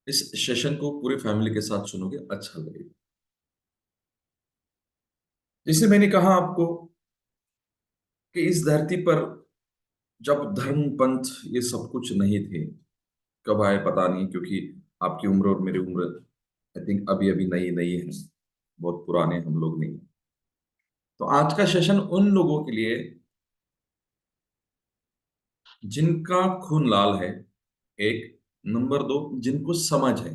इस सेशन को पूरी फैमिली के साथ सुनोगे, अच्छा लगेगा। जैसे मैंने कहा आपको कि इस धरती पर जब धर्म पंथ ये सब कुछ नहीं थे, कब आए पता नहीं, क्योंकि आपकी उम्र और मेरी उम्र आई थिंक अभी अभी नई नई है, बहुत पुराने हम लोग नहीं। तो आज का सेशन उन लोगों के लिए जिनका खून लाल है, एक। नंबर दो, जिनको समझ है,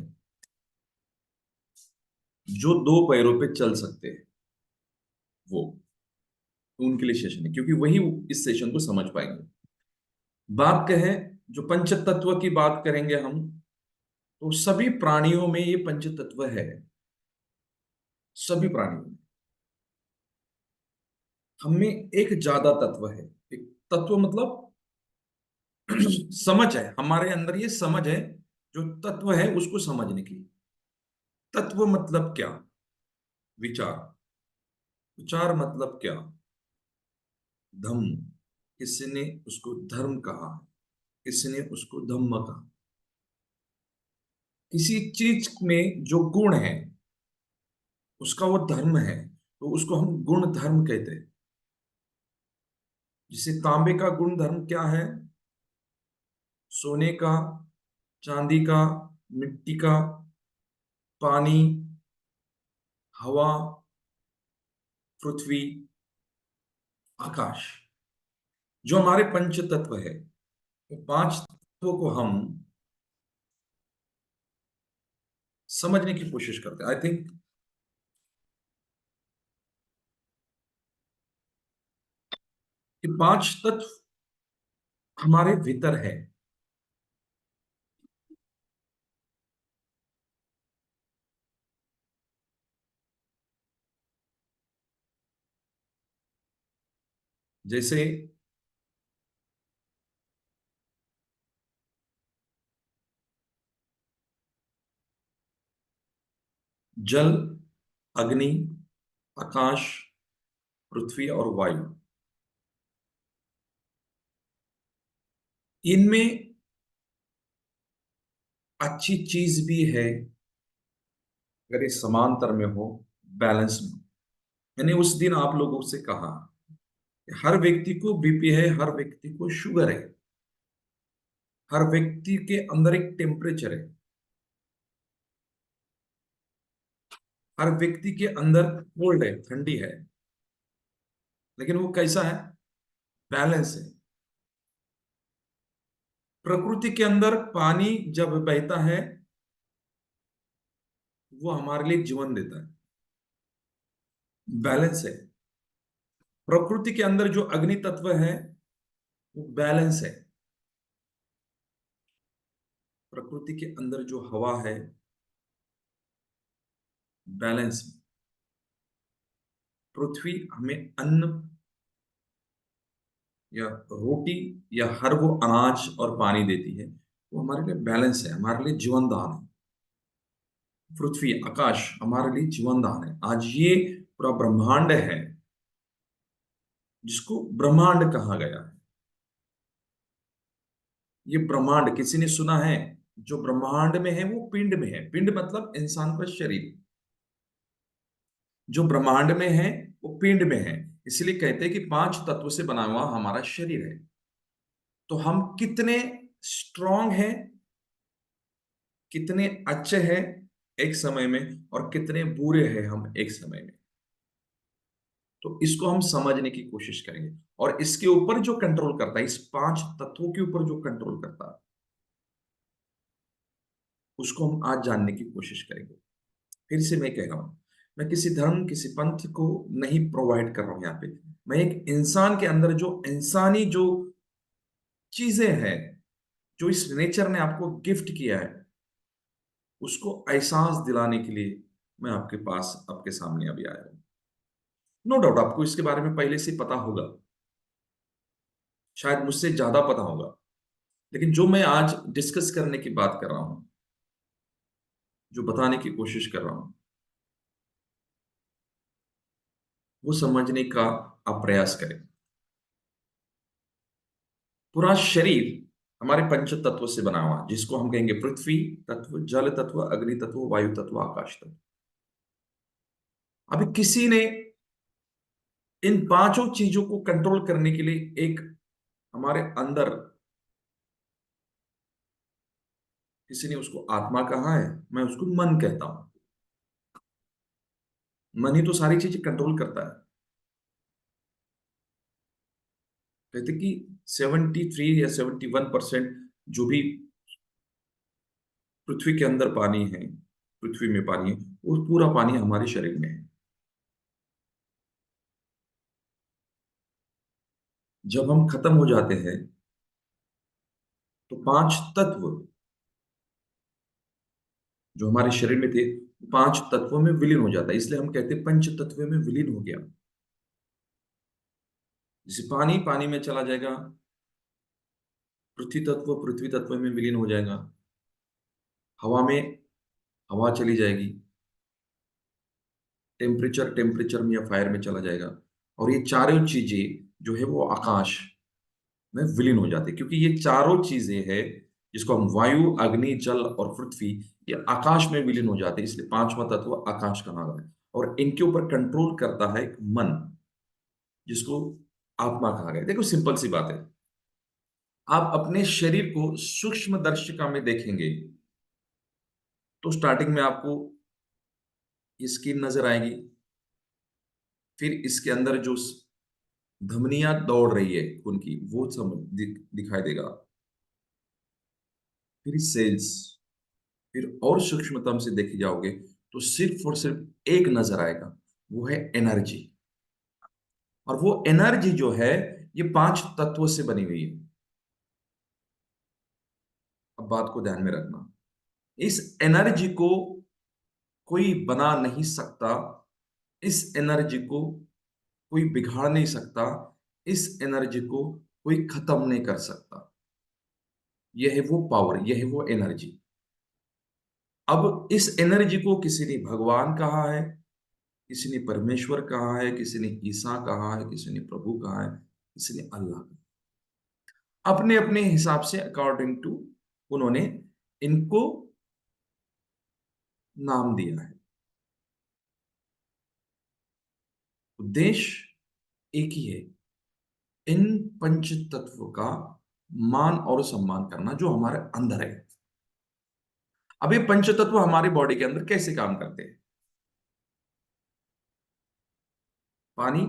जो दो पैरों पे चल सकते हैं, वो उनके लिए सेशन है, क्योंकि वही इस सेशन को समझ पाएंगे। बात कहें जो पंच तत्व की बात करेंगे हम, तो सभी प्राणियों में ये पंच तत्व है। सभी प्राणियों में हमें एक ज्यादा तत्व है। एक तत्व मतलब समझ है, हमारे अंदर ये समझ है, जो तत्व है उसको समझने की। तत्व मतलब क्या? विचार। विचार मतलब क्या? धम्म। किसी ने उसको धर्म कहा, किसी ने उसको धम्म कहा। किसी चीज में जो गुण है उसका वो धर्म है, तो उसको हम गुण धर्म कहते हैं। जिसे तांबे का गुण धर्म क्या है? सोने का, चांदी का, मिट्टी का, पानी, हवा, पृथ्वी, आकाश, जो हमारे पंच तत्व है। वो पांच तत्वों को हम समझने की कोशिश करते हैं। आई थिंक कि पांच तत्व हमारे भीतर है। जैसे जल, अग्नि, आकाश, पृथ्वी और वायु। इनमें अच्छी चीज भी है अगर ये समांतर में हो, बैलेंस में। मैंने उस दिन आप लोगों से कहा कि हर व्यक्ति को बीपी है, हर व्यक्ति को शुगर है, हर व्यक्ति के अंदर एक टेम्परेचर है, हर व्यक्ति के अंदर कोल्ड है, ठंडी है। लेकिन वो कैसा है? बैलेंस है। प्रकृति के अंदर पानी जब बहता है, वो हमारे लिए जीवन देता है, बैलेंस है। प्रकृति के अंदर जो अग्नि तत्व है, वो बैलेंस है। प्रकृति के अंदर जो हवा है, बैलेंस में। पृथ्वी हमें अन्न या रोटी या हर वो अनाज और पानी देती है, वो हमारे लिए बैलेंस है, हमारे लिए जीवन दान है। पृथ्वी, आकाश हमारे लिए जीवन दान है। आज ये पूरा ब्रह्मांड है, जिसको ब्रह्मांड कहा गया है। ये ब्रह्मांड किसी ने सुना है? जो ब्रह्मांड में है वो पिंड में है। पिंड मतलब इंसान का शरीर। जो ब्रह्मांड में है वो पिंड में है। इसलिए कहते हैं कि पांच तत्व से बना हुआ हमारा शरीर है। तो हम कितने स्ट्रांग हैं, कितने अच्छे हैं एक समय में, और कितने बुरे हैं हम एक समय में। तो इसको हम समझने की कोशिश करेंगे। और इसके ऊपर जो कंट्रोल करता है, इस पांच तत्वों के ऊपर जो कंट्रोल करता है, उसको हम आज जानने की कोशिश करेंगे। फिर से मैं कह रहा हूं, मैं किसी धर्म किसी पंथ को नहीं प्रोवाइड कर रहा हूं यहाँ पे। मैं एक इंसान के अंदर जो इंसानी जो चीजें हैं, जो इस नेचर ने आपको गिफ्ट किया है, उसको एहसास दिलाने के लिए मैं आपके पास, आपके सामने अभी आया हूं। नो डाउट आपको इसके बारे में पहले से पता होगा, शायद मुझसे ज्यादा पता होगा। लेकिन जो मैं आज डिस्कस करने की बात कर रहा हूं, जो बताने की कोशिश कर रहा हूं, वो समझने का आप प्रयास करें। पूरा शरीर हमारे पंच तत्व से बना हुआ, जिसको हम कहेंगे पृथ्वी तत्व, जल तत्व, अग्नि तत्व, वायु तत्व, आकाश तत्व। अभी किसी ने इन पांचों चीजों को कंट्रोल करने के लिए एक हमारे अंदर, किसी ने उसको आत्मा कहा है, मैं उसको मन कहता हूं। मन ही तो सारी चीजें कंट्रोल करता है। कहते कि 73 या 71% जो भी पृथ्वी के अंदर पानी है, पृथ्वी में पानी है, वो पूरा पानी हमारे शरीर में है। जब हम खत्म हो जाते हैं तो पांच तत्व जो हमारे शरीर में थे, पांच तत्वों में विलीन हो जाता है। इसलिए हम कहते हैं पंच तत्व में विलीन हो गया। जैसे पानी पानी में चला जाएगा, पृथ्वी तत्व में विलीन हो जाएगा, हवा में हवा चली जाएगी, टेम्परेचर टेम्परेचर में या फायर में चला जाएगा, और ये चारों चीजें जो है वो आकाश में विलीन हो जाते हैं। क्योंकि ये चारों चीजें हैं जिसको हम वायु, अग्नि, जल और पृथ्वी, ये आकाश में विलीन हो जाते हैं। इसलिए पांचवा तत्व आकाश कहा गया है। और इनके ऊपर कंट्रोल करता है एक मन, जिसको आत्मा कहा गया है। देखो सिंपल सी बात है, आप अपने शरीर को सूक्ष्म दर्शिका में देखेंगे तो स्टार्टिंग में आपको ये स्किन नजर आएगी, फिर इसके अंदर जो धमनियां दौड़ रही है खून की, वो सब दिखाई देगा, फिर सेल्स, फिर और सूक्ष्मतम से देखे जाओगे तो सिर्फ और सिर्फ एक नजर आएगा, वो है एनर्जी। और वो एनर्जी जो है ये पांच तत्वों से बनी हुई है। अब बात को ध्यान में रखना, इस एनर्जी को कोई बना नहीं सकता, इस एनर्जी को कोई बिगाड़ नहीं सकता, इस एनर्जी को कोई खत्म नहीं कर सकता। यह है वो पावर, यह है वो एनर्जी। अब इस एनर्जी को किसी ने भगवान कहा है, किसी ने परमेश्वर कहा है, किसी ने ईसा कहा है, किसी ने प्रभु कहा है, किसी ने अल्लाह कहा, अपने अपने हिसाब से अकॉर्डिंग टू उन्होंने इनको नाम दिया है। उद्देश्य एक ही है, इन पंच तत्व का मान और सम्मान करना जो हमारे अंदर है। अब ये पंच तत्व हमारी बॉडी के अंदर कैसे काम करते हैं? पानी,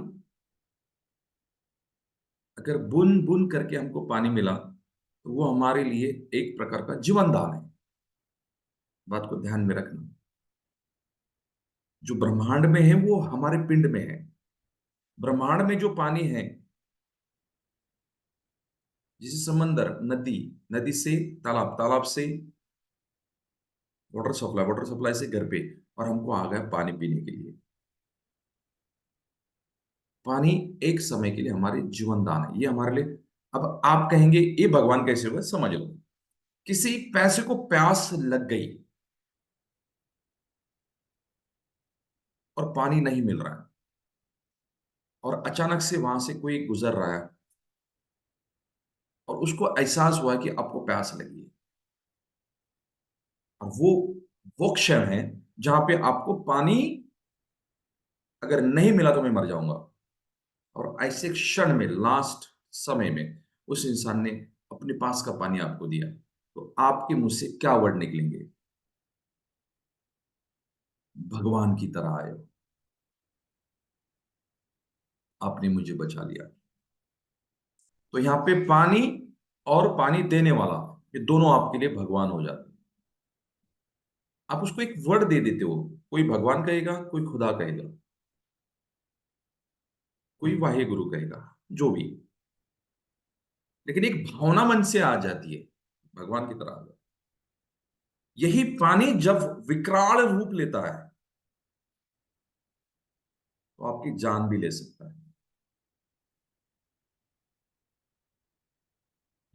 अगर बूंद बूंद करके हमको पानी मिला तो वो हमारे लिए एक प्रकार का जीवन दान है। बात को ध्यान में रखना, जो ब्रह्मांड में है वो हमारे पिंड में है। ब्रह्मांड में जो पानी है, जैसे समंदर, नदी, नदी से तालाब, तालाब से वाटर सप्लाई, वाटर सप्लाई से घर पे, और हमको आ गया पानी पीने के लिए। पानी एक समय के लिए हमारे जीवन दान है, ये हमारे लिए। अब आप कहेंगे ये भगवान कैसे हुआ? समझ लो, किसी पैसे को प्यास लग गई और पानी नहीं मिल रहा है, और अचानक से वहां से कोई गुजर रहा है और उसको एहसास हुआ कि आपको प्यास लगी है, और वो क्षण है जहां पे आपको पानी अगर नहीं मिला तो मैं मर जाऊंगा, और ऐसे क्षण में, लास्ट समय में, उस इंसान ने अपने पास का पानी आपको दिया, तो आपके मुंह से क्या वर्ड निकलेंगे? भगवान की तरह आए हो, आपने मुझे बचा लिया। तो यहाँ पे पानी और पानी देने वाला, ये दोनों आपके लिए भगवान हो जाते हैं। आप उसको एक वर्ड दे देते हो, कोई भगवान कहेगा, कोई खुदा कहेगा, कोई वाहे गुरु कहेगा, जो भी, लेकिन एक भावना मन से आ जाती है, भगवान की तरह आ जाती है। यही पानी जब विकराल रूप लेता है तो आपकी जान भी ले सकता है।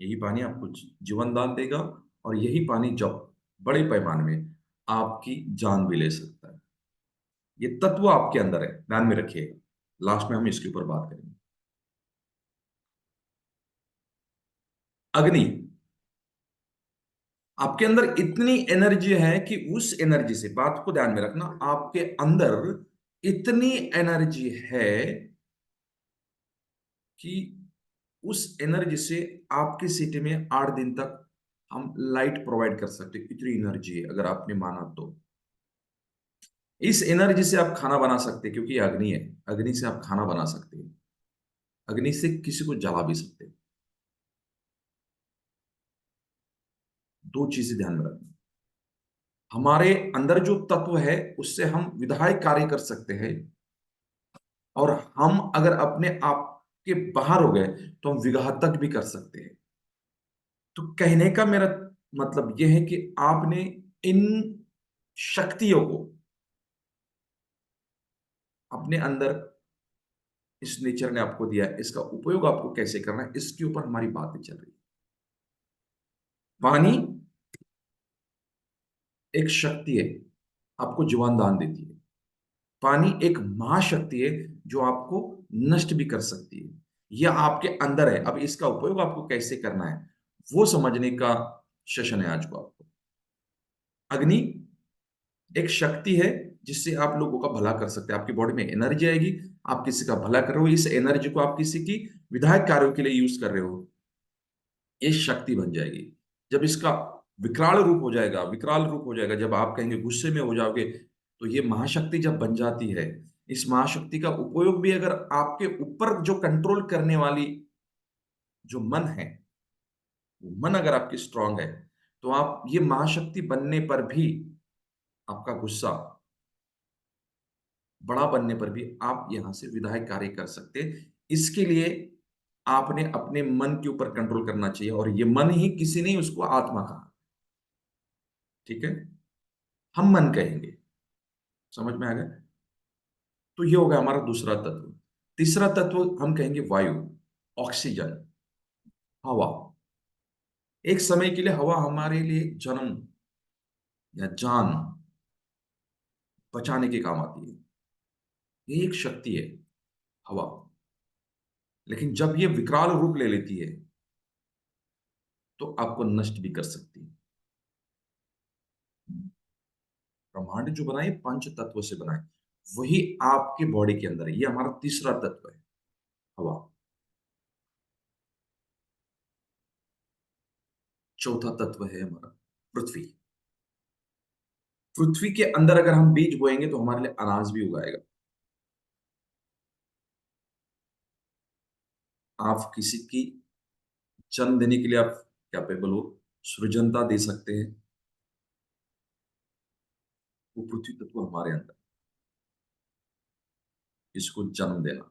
यही पानी आपको जीवन दान देगा, और यही पानी जब बड़े पैमाने में आपकी जान भी ले सकता है। ये तत्व आपके अंदर है, ध्यान में रखिएगा। लास्ट में हम इसके ऊपर बात करेंगे। अग्नि, आपके अंदर इतनी एनर्जी है कि उस एनर्जी से, बात को ध्यान में रखना, आपके अंदर इतनी एनर्जी है कि उस एनर्जी से आपकी सिटी में 8 दिन तक हम लाइट प्रोवाइड कर सकते हैं। इतनी एनर्जी है, अगर आपने माना तो। इस एनर्जी से आप खाना बना सकते हैं, क्योंकि ये अग्नि है। अग्नि से आप खाना बना सकते हैं, अग्नि से किसी को जला भी सकते हैं। दो चीजें ध्यान में रखना। हमारे अंदर जो तत्व है उससे हम विधायक कार्य कर सकते हैं, और हम अगर अपने आप के बाहर हो गए तो हम विघातक भी कर सकते हैं। तो कहने का मेरा मतलब यह है कि आपने इन शक्तियों को अपने अंदर, इस नेचर ने आपको दिया है, इसका उपयोग आपको कैसे करना है, इसके ऊपर हमारी बातें चल रही है। पानी एक शक्ति है, आपको जीवन दान देती है। पानी एक महाशक्ति है जो आपको नष्ट भी कर सकती है। यह आपके अंदर है। अब इसका उपयोग आपको कैसे करना है वो समझने का सेशन है आज को आपको। अग्नि एक शक्ति है जिससे आप लोगों का भला कर सकते हैं। आपकी बॉडी में एनर्जी आएगी, आप किसी का भला कर रहे हो, इस एनर्जी को आप किसी की विधायक कार्यों के लिए यूज कर रहे हो, ये शक्ति बन जाएगी। जब इसका विकराल रूप हो जाएगा, विकराल रूप हो जाएगा, जब आप कहेंगे गुस्से में हो जाओगे, तो ये महाशक्ति जब बन जाती है, इस महाशक्ति का उपयोग भी अगर आपके ऊपर जो कंट्रोल करने वाली जो मन है, वो मन अगर आपकी स्ट्रांग है, तो आप ये महाशक्ति बनने पर भी, आपका गुस्सा बड़ा बनने पर भी आप यहां से विधायक कार्य कर सकते हैं। इसके लिए आपने अपने मन के ऊपर कंट्रोल करना चाहिए, और ये मन ही, किसी ने उसको आत्मा कहा। ठीक है, हम मन कहेंगे। समझ में आ गया? तो ये होगा हमारा दूसरा तत्व। तीसरा तत्व हम कहेंगे वायु, ऑक्सीजन, हवा। एक समय के लिए हवा हमारे लिए जन्म या जान बचाने के काम आती है। ये एक शक्ति है, हवा। लेकिन जब ये विकराल रूप ले लेती है तो आपको नष्ट भी कर सकती है। ब्रह्मांड जो बनाए पंच तत्व से बनाए, वही आपके बॉडी के अंदर है। ये हमारा तीसरा तत्व है, हवा। चौथा तत्व है हमारा पृथ्वी। पृथ्वी के अंदर अगर हम बीज बोएंगे तो हमारे लिए अनाज भी उगाएगा। आप किसी की जन्म देने के लिए आप कैपेबल हो, सृजनता दे सकते हैं, वो पृथ्वी तत्व हमारे अंदर, इसको जन्म देना।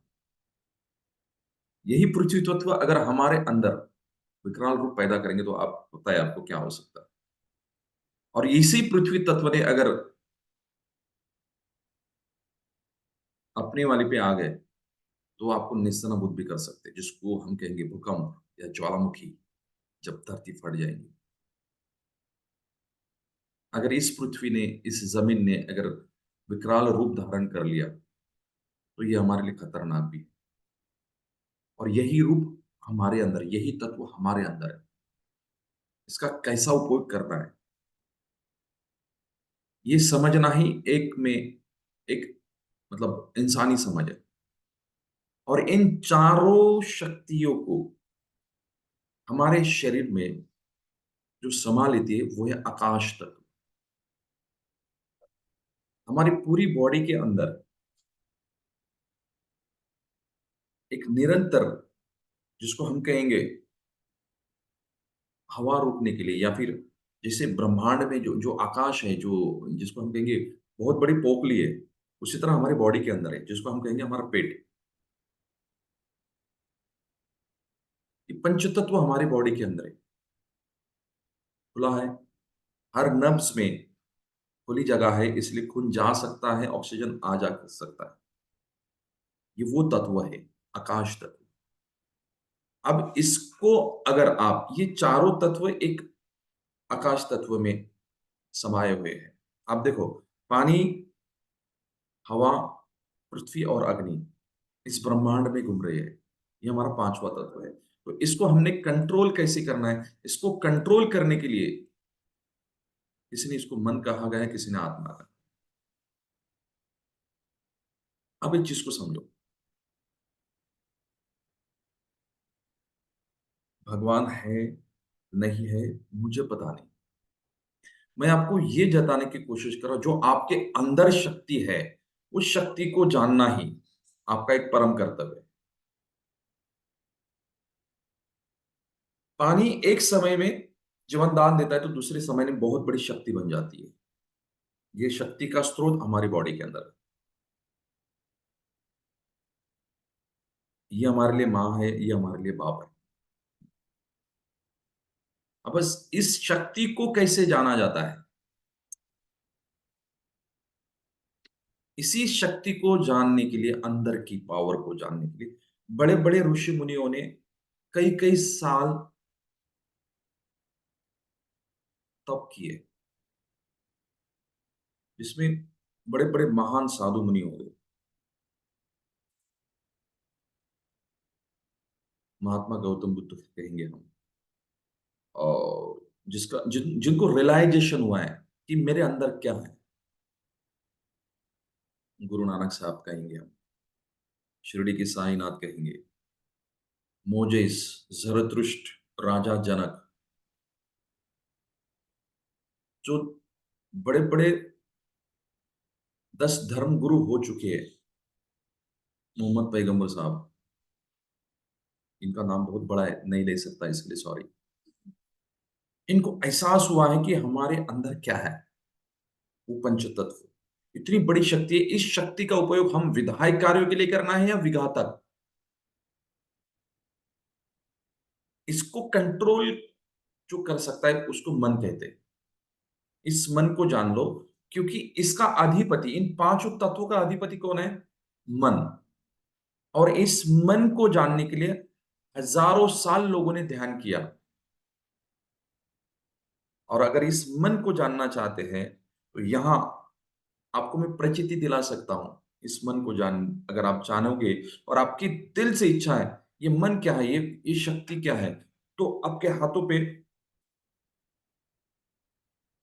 यही पृथ्वी तत्व अगर हमारे अंदर विकराल रूप पैदा करेंगे तो आप पता है आपको क्या हो सकता है। और इसी पृथ्वी तत्व ने अगर अपने वाले पे आ गए तो आपको नेस्तनाबूद भी कर सकते हैं, जिसको हम कहेंगे भूकंप या ज्वालामुखी, जब धरती फट जाएगी। अगर इस पृथ्वी ने, इस जमीन ने अगर विकराल रूप धारण कर लिया तो ये हमारे लिए खतरनाक भी है। और यही रूप हमारे अंदर, यही तत्व हमारे अंदर है। इसका कैसा उपयोग करना है, ये समझना ही एक में एक, मतलब इंसानी समझ है। और इन चारों शक्तियों को हमारे शरीर में जो समा लेती है वो है आकाश तत्व। हमारी पूरी बॉडी के अंदर एक निरंतर, जिसको हम कहेंगे हवा रोकने के लिए, या फिर जैसे ब्रह्मांड में जो जो आकाश है, जो जिसको हम कहेंगे बहुत बड़ी पोकली है, उसी तरह हमारी बॉडी के अंदर है, जिसको हम कहेंगे हमारा पेट। ये पंचतत्व हमारी बॉडी के अंदर है, खुला है। हर नब्ज में खुली जगह है, इसलिए खून जा सकता है, ऑक्सीजन आ जा सकता है। ये वो तत्व है, आकाश तत्व। अब इसको अगर आप, ये चारों तत्व एक आकाश तत्व में समाये हुए हैं। आप देखो, पानी, हवा, पृथ्वी और अग्नि इस ब्रह्मांड में घूम रहे हैं। ये हमारा पांचवा तत्व है। तो इसको हमने कंट्रोल कैसे करना है, इसको कंट्रोल करने के लिए किसी ने इसको मन कहा गया है, किसी ने आत्मा का। अब इस चीज को समझो, भगवान है नहीं है मुझे पता नहीं, मैं आपको ये जताने की कोशिश कर रहा हूं, जो आपके अंदर शक्ति है, उस शक्ति को जानना ही आपका एक परम कर्तव्य है। पानी एक समय में जीवन दान देता है, तो दूसरे समय में बहुत बड़ी शक्ति बन जाती है। ये शक्ति का स्रोत हमारी बॉडी के अंदर है। ये हमारे लिए माँ है, ये हमारे लिए बाप है। अब बस इस शक्ति को कैसे जाना जाता है? इसी शक्ति को जानने के लिए, अंदर की पावर को जानने के लिए बड़े बड़े ऋषि मुनियों ने कई कई साल तप किए, जिसमें बड़े बड़े महान साधु मुनि हो गए। महात्मा गौतम बुद्ध कहेंगे हम, और जिनको रियलाइजेशन हुआ है कि मेरे अंदर क्या है। गुरु नानक साहब कहेंगे हम, शिरडी के साईनाथ कहेंगे, मोजेस, जरतुष्ट, राजा जनक, जो बड़े बड़े 10 धर्म गुरु हो चुके हैं। मोहम्मद पैगंबर साहब, इनका नाम बहुत बड़ा है, नहीं ले सकता इसके लिए सॉरी। इनको एहसास हुआ है कि हमारे अंदर क्या है, वो पंच तत्व इतनी बड़ी शक्ति है। इस शक्ति का उपयोग हम विधायक कार्यों के लिए करना है या विघातक? इसको कंट्रोल जो कर सकता है उसको मन कहते हैं। इस मन को जान लो, क्योंकि इसका अधिपति, इन पांचों तत्वों का अधिपति कौन है? मन। और इस मन को जानने के लिए हजारों साल लोगों ने ध्यान किया। और अगर इस मन को जानना चाहते हैं, तो यहां आपको मैं प्रचिति दिला सकता हूं। इस मन को जान, अगर आप जानोगे और आपकी दिल से इच्छा है, ये मन क्या है, ये शक्ति क्या है, तो आपके हाथों पे,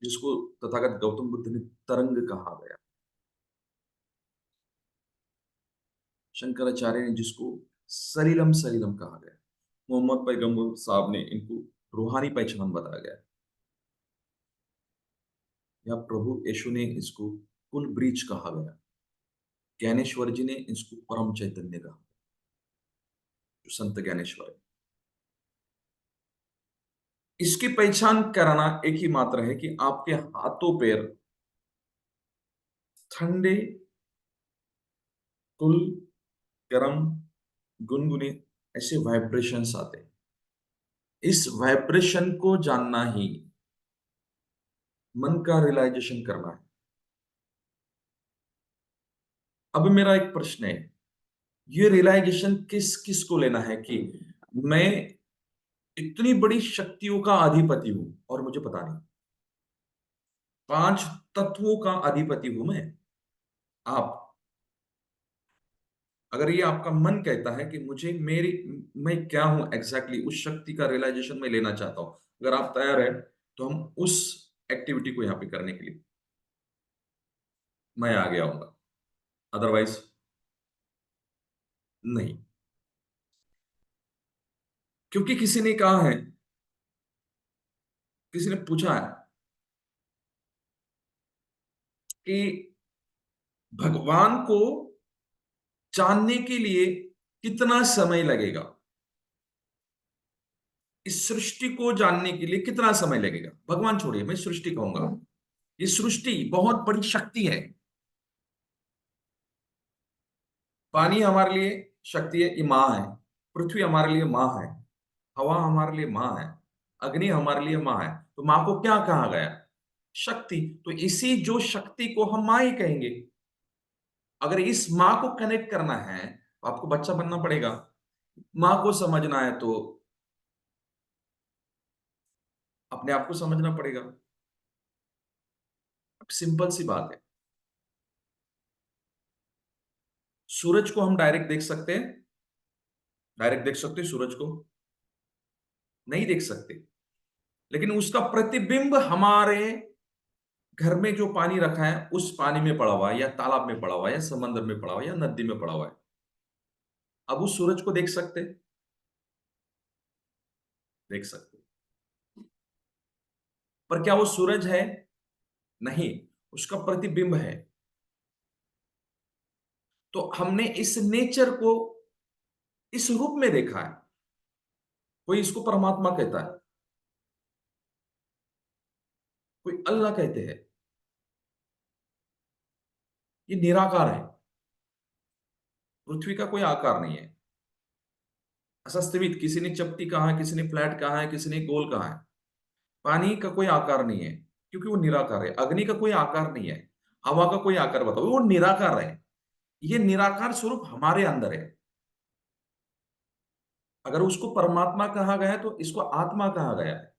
जिसको तथागत गौतम बुद्ध ने तरंग कहा गया, शंकराचार्य ने जिसको सरीलम सरीलम कहा गया, मोहम्मद पैगंबर साहब ने इनको रूहानी पहचान बताया गया, या प्रभु यीशु ने इसको कुल ब्रीच कहा गया, ज्ञानेश्वर जी ने इसको परम चैतन्य कहा, जो संत ज्ञानेश्वर है। इसकी पहचान कराना एक ही मात्र है कि आपके हाथों पैर ठंडे, कुल, गरम, गुनगुने, ऐसे वाइब्रेशंस आते हैं। इस वाइब्रेशन को जानना ही मन का रियलाइजेशन करना है। अब मेरा एक प्रश्न है, ये रियलाइजेशन किस किस को लेना है कि मैं इतनी बड़ी शक्तियों का अधिपति हूं और मुझे पता नहीं? पांच तत्वों का अधिपति हूं मैं। आप, अगर ये आपका मन कहता है कि मुझे मेरी, मैं क्या हूं एग्जैक्टली, उस शक्ति का रियलाइजेशन मैं लेना चाहता हूं, अगर आप तैयार है, तो हम उस एक्टिविटी को यहां पे करने के लिए मैं आगे आऊंगा। अदरवाइज नहीं। क्योंकि किसी ने कहा है, किसी ने पूछा है कि भगवान को जानने के लिए कितना समय लगेगा, इस सृष्टि को जानने के लिए कितना समय लगेगा। भगवान छोड़िए, मैं सृष्टि कहूंगा। ये सृष्टि बहुत बड़ी शक्ति है। पानी हमारे लिए शक्ति है, ये माँ है। पृथ्वी हमारे लिए माँ है। हवा हमारे लिए माँ है। अग्नि हमारे लिए माँ है। तो माँ को क्या कहा गया? शक्ति। तो इसी जो शक्ति को हम माँ ही कहेंगे। अगर इस माँ को कनेक्ट करना है, तो आपको बच्चा बनना पड़ेगा। माँ को समझना है तो अपने आप को समझना पड़ेगा। सिंपल सी बात है। सूरज को हम डायरेक्ट देख सकते हैं? डायरेक्ट देख सकते हैं सूरज को? नहीं देख सकते। लेकिन उसका प्रतिबिंब हमारे घर में जो पानी रखा है उस पानी में पड़ा हुआ है, या तालाब में पड़ा हुआ है, या समंदर में पड़ा हुआ है, या नदी में पड़ा हुआ है। अब उस सूरज को देख सकते? देख सकते। पर क्या वो सूरज है? नहीं, उसका प्रतिबिंब है। तो हमने इस नेचर को इस रूप में देखा है। कोई इसको परमात्मा कहता है, कोई अल्लाह कहते हैं। ये निराकार है। पृथ्वी का कोई आकार नहीं है। असस्तवित, किसी ने चपटी कहा है, किसी ने फ्लैट कहा है, किसी ने गोल कहा है। पानी का कोई आकार नहीं है, क्योंकि वो निराकार है। अग्नि का कोई आकार नहीं है। हवा का कोई आकार बताओ, वो निराकार है। ये निराकार स्वरूप हमारे अंदर है। अगर उसको परमात्मा कहा गया है तो इसको आत्मा कहा गया है।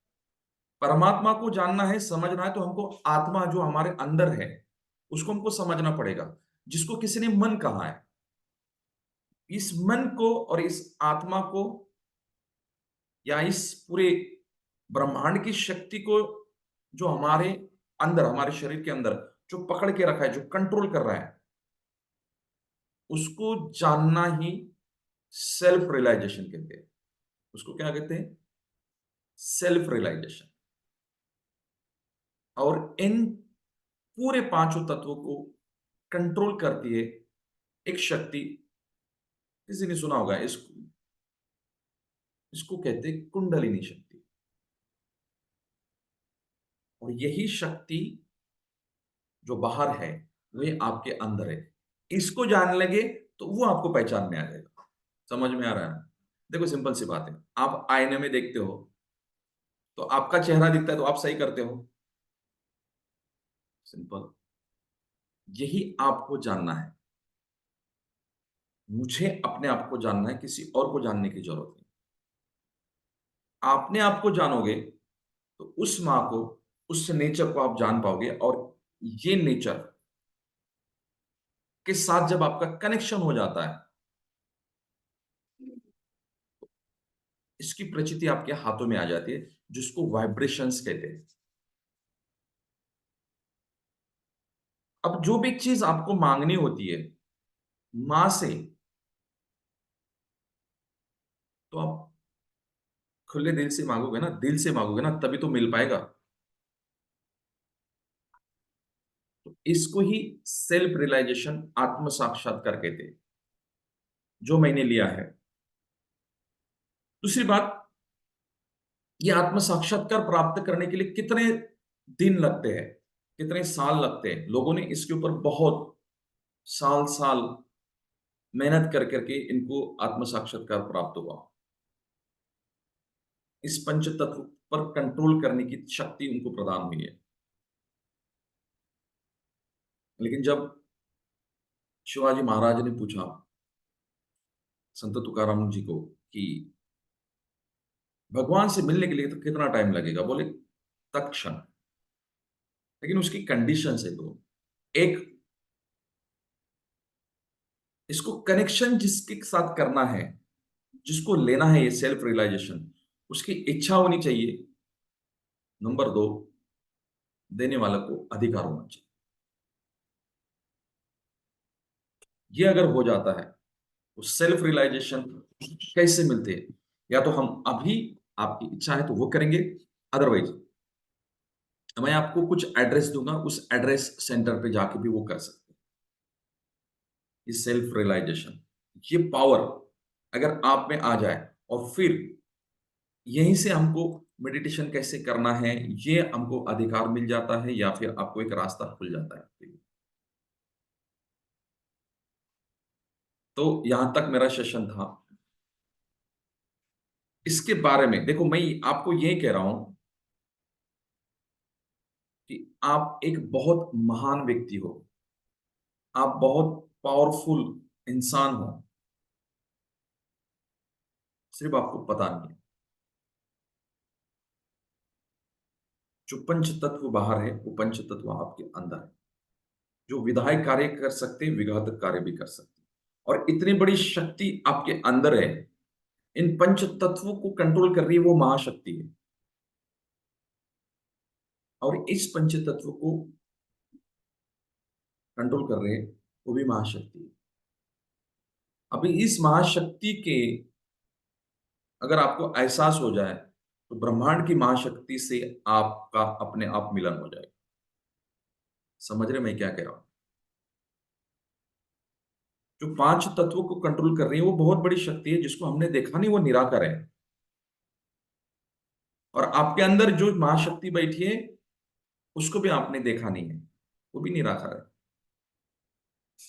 परमात्मा को जानना है, समझना है, तो हमको आत्मा जो हमारे अंदर है उसको हमको समझना पड़ेगा, जिसको किसी ने मन कहा है। इस मन को और इस आत्मा को, या इस पूरे ब्रह्मांड की शक्ति को, जो हमारे अंदर, हमारे शरीर के अंदर जो पकड़ के रखा है, जो कंट्रोल कर रहा है, उसको जानना ही सेल्फ रियलाइजेशन कहते हैं। उसको क्या कहते हैं? Self realisation. और इन पूरे पांचों तत्वों को कंट्रोल करती है एक शक्ति। किसी ने सुना होगा इसको, इसको कहते हैं कुंडलिनी शक्ति। और यही शक्ति जो बाहर है वही आपके अंदर है। इसको जान लगे तो वो आपको पहचान में आ जाएगा। समझ में आ रहा है? देखो, सिंपल सी बात है। आप आईने में देखते हो तो आपका चेहरा दिखता है तो आप सही करते हो। सिंपल। यही आपको जानना है। मुझे अपने आप को जानना है, किसी और को जानने की जरूरत नहीं। अपने आप को जानोगे तो उस माँ को, उस नेचर को आप जान पाओगे। और ये नेचर के साथ जब आपका कनेक्शन हो जाता है, इसकी प्रचिति आपके हाथों में आ जाती है, जिसको वाइब्रेशंस कहते हैं। अब जो भी चीज आपको मांगनी होती है मां से, तो आप खुले दिल से मांगोगे ना, दिल से मांगोगे ना, तभी तो मिल पाएगा। तो इसको ही सेल्फ रियलाइजेशन, आत्म साक्षात्कार कहते हैं, जो मैंने लिया है। दूसरी बात, ये आत्म साक्षात्कार प्राप्त करने के लिए कितने दिन लगते हैं, कितने साल लगते हैं? लोगों ने इसके ऊपर बहुत साल साल मेहनत कर करके इनको आत्म साक्षात्कार प्राप्त हुआ। इस पंच तत्व पर कंट्रोल करने की शक्ति उनको प्रदान हुई है। लेकिन जब शिवाजी महाराज ने पूछा संत तुकाराम जी को कि भगवान से मिलने के लिए तो कितना टाइम लगेगा, बोले तत्क्षण। लेकिन उसकी कंडीशन है दो। एक, इसको कनेक्शन जिसके साथ करना है, जिसको लेना है ये सेल्फ रियलाइजेशन, उसकी इच्छा होनी चाहिए। नंबर दो, देने वाले को अधिकार होना चाहिए। ये अगर हो जाता है तो सेल्फ रियलाइजेशन कैसे मिलते हैं? या तो हम अभी, आपकी इच्छा है तो वो करेंगे, अदरवाइज मैं आपको कुछ एड्रेस दूंगा, उस एड्रेस सेंटर पे जाके भी वो कर सकते हैं। ये सेल्फ रियलाइजेशन, ये पावर अगर आप में आ जाए, और फिर यहीं से हमको मेडिटेशन कैसे करना है ये हमको अधिकार मिल जाता है, या फिर आपको एक रास्ता खुल जाता है आपके लिए। तो यहां तक मेरा सेशन था। इसके बारे में देखो, मैं आपको ये कह रहा हूं कि आप एक बहुत महान व्यक्ति हो, आप बहुत पावरफुल इंसान हो, सिर्फ आपको पता नहीं है। जो पंच तत्व बाहर है वो पंच तत्व आपके अंदर है, जो विधायक कार्य कर सकते हैं, विघातक कार्य भी कर सकते हैं। और इतनी बड़ी शक्ति आपके अंदर है, इन पंच तत्वों को कंट्रोल कर रही है वो महाशक्ति है। और इस पंच तत्व को कंट्रोल कर रही है, वो भी महाशक्ति है। अभी इस महाशक्ति के अगर आपको एहसास हो जाए तो ब्रह्मांड की महाशक्ति से आपका अपने आप मिलन हो जाएगा। समझ रहे मैं क्या कह रहा हूं? जो पांच तत्वों को कंट्रोल कर रही है वो बहुत बड़ी शक्ति है, जिसको हमने देखा नहीं, वो निराकार है। और आपके अंदर जो महाशक्ति बैठी है उसको भी आपने देखा नहीं है, वो भी निराकार है।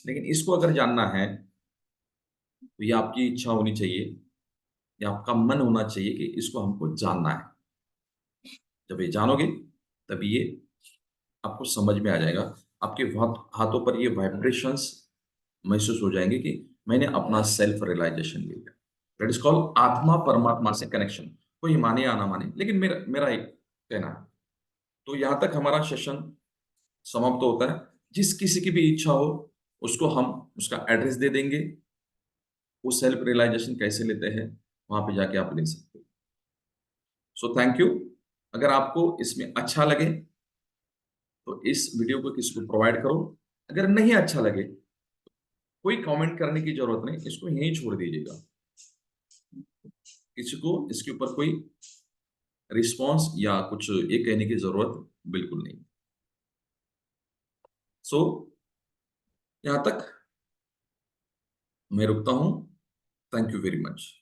लेकिन इसको अगर जानना है तो ये आपकी इच्छा होनी चाहिए, या आपका मन होना चाहिए कि इसको हमको जानना है। जब ये जानोगे तभी ये आपको समझ में आ जाएगा। आपके हाथों पर ये वाइब्रेशंस महसूस हो जाएंगे कि मैंने अपना सेल्फ रियलाइजेशन ले लिया। दैट इज कॉल्ड आत्मा परमात्मा से कनेक्शन। कोई माने या ना माने, लेकिन मेरा मेरा एक कहना है। तो यहां तक हमारा सेशन समाप्त होता है। जिस किसी की भी इच्छा हो उसको हम उसका एड्रेस दे देंगे। वो सेल्फ रियलाइजेशन कैसे लेते हैं वहां पे जाके आप ले सकते हो। So thank you. अगर आपको इसमें अच्छा लगे तो इस वीडियो को किसी को प्रोवाइड करो। अगर नहीं अच्छा लगे, कोई कमेंट करने की जरूरत नहीं, इसको यहीं छोड़ दीजिएगा। किसी को इसके ऊपर कोई रिस्पॉन्स या कुछ ये कहने की जरूरत बिल्कुल नहीं। सो यहां तक मैं रुकता हूं। Thank you very much.